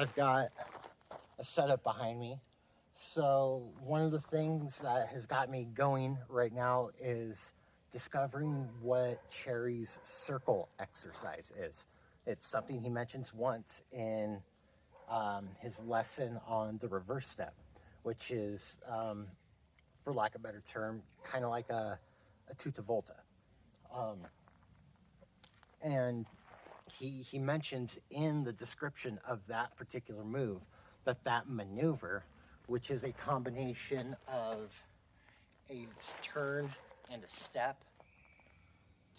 I've got a setup behind me. So one of the things that has got me going right now is discovering what Cerri's circle exercise is. It's something he mentions once in his lesson on the reverse step, which is, for lack of a better term, kind of like a tuta volta. And he mentions in the description of that particular move that maneuver, which is a combination of a turn and a step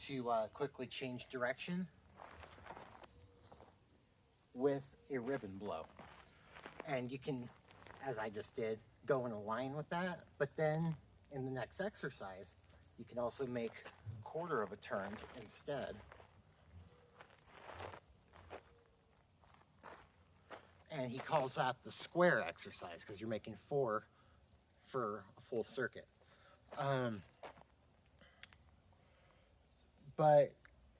to quickly change direction with a ribbon blow. And you can, as I just did, go in a line with that, but then in the next exercise, you can also make quarter of a turn instead. And he calls that the square exercise because you're making 4 for a full circuit. But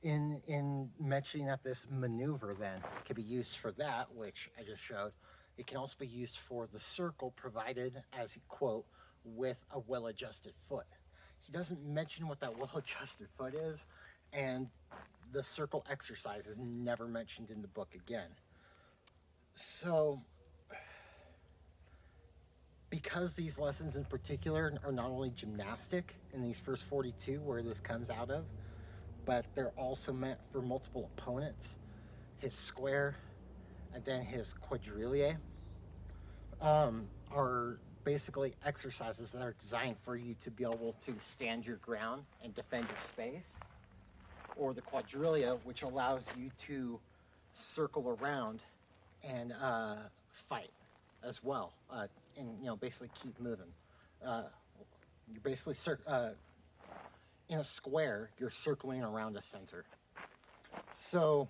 in mentioning that this maneuver then can be used for that, which I just showed, it can also be used for the circle provided, as he quote, with a well-adjusted foot. He doesn't mention what that well-adjusted foot is, and the circle exercise is never mentioned in the book again. So, because these lessons in particular are not only gymnastic in these first 42 where this comes out of, but they're also meant for multiple opponents, his square and then his quadrille are basically exercises that are designed for you to be able to stand your ground and defend your space, or the quadrille, which allows you to circle around and fight as well, and basically keep moving. You're basically in a square, you're circling around a center. So,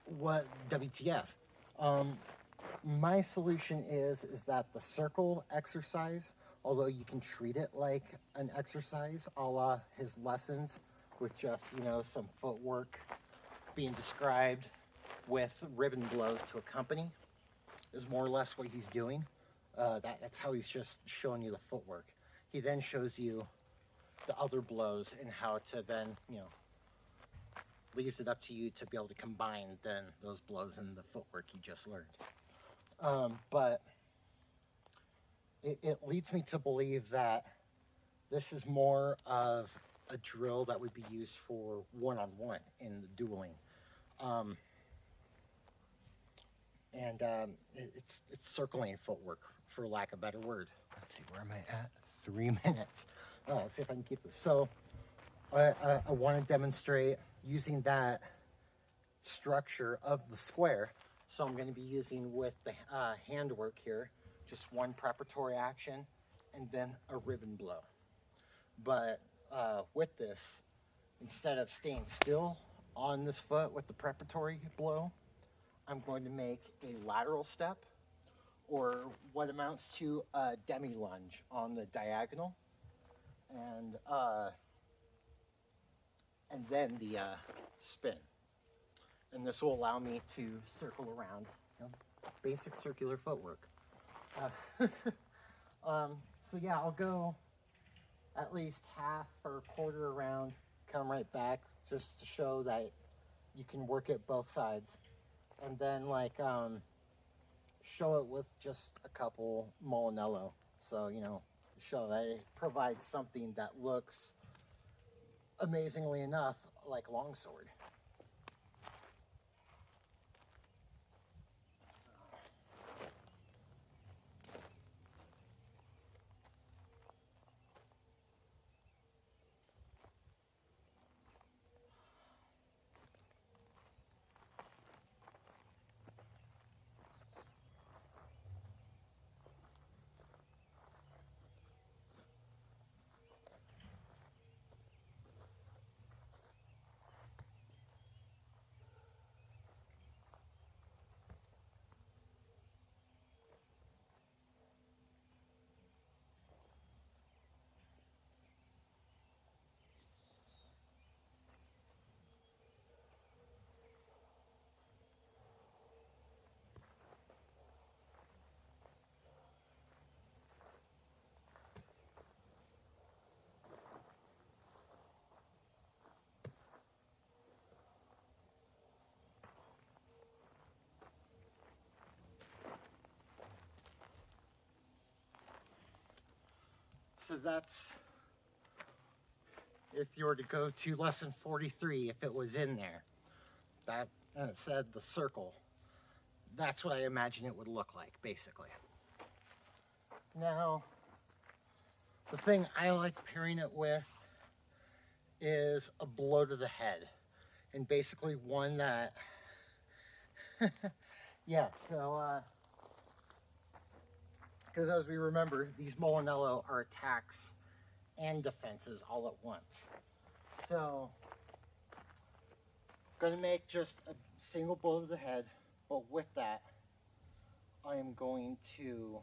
what WTF? My solution is that the circle exercise, although you can treat it like an exercise, a la his lessons, with just some footwork being described with ribbon blows to accompany, is more or less what he's doing. That's how he's just showing you the footwork. He then shows you the other blows and how to then, leaves it up to you to be able to combine then those blows and the footwork you just learned. But it leads me to believe that this is more of a drill that would be used for one-on-one in the dueling. It's circling footwork, for lack of a better word. Let's see, where am I at? 3 minutes. Let's see if I can keep this. So I want to demonstrate using that structure of the square. So I'm going to be using with the handwork here, just one preparatory action and then a ribbon blow. But with this, instead of staying still on this foot with the preparatory blow, I'm going to make a lateral step, or what amounts to a demi lunge on the diagonal, and then the spin. And this will allow me to circle around, basic circular footwork. So yeah, I'll go at least half or a quarter around, come right back, just to show that you can work it both sides. And then show it with just a couple Molinello. So, show that it provides something that looks, amazingly enough, like longsword. So that's, if you were to go to lesson 43, if it was in there, that, and it said the circle, that's what I imagine it would look like, basically. Now, the thing I like pairing it with is a blow to the head, and basically one that, yeah, so, because as we remember, these Molinello are attacks and defenses all at once. So, I'm going to make just a single blow to the head, but with that, I am going to,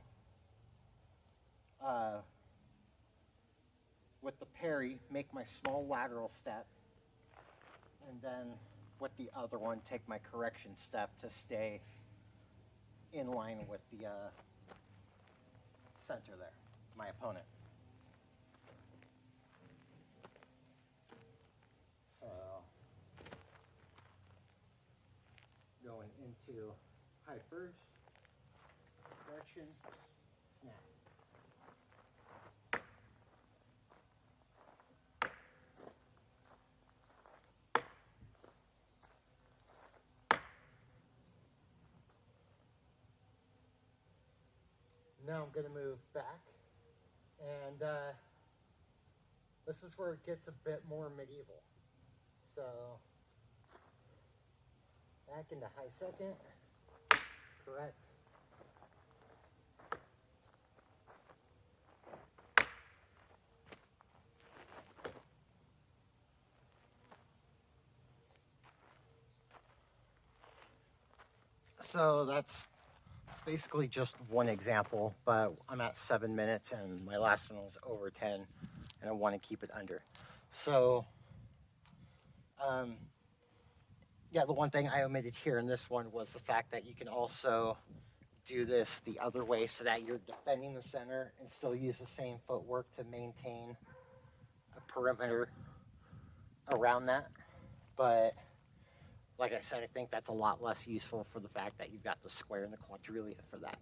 with the parry, make my small lateral step, and then with the other one, take my correction step to stay in line with the center there, my opponent. So, going into high first, correction, snap. Now I'm going to move back, and this is where it gets a bit more medieval. So, back into high second, correct. So that's basically just one example, but I'm at 7 minutes and my last one was over 10 and I want to keep it under. So, yeah, the one thing I omitted here in this one was the fact that you can also do this the other way so that you're defending the center and still use the same footwork to maintain a perimeter around that. But like I said, I think that's a lot less useful for the fact that you've got the square and the quadrilia for that.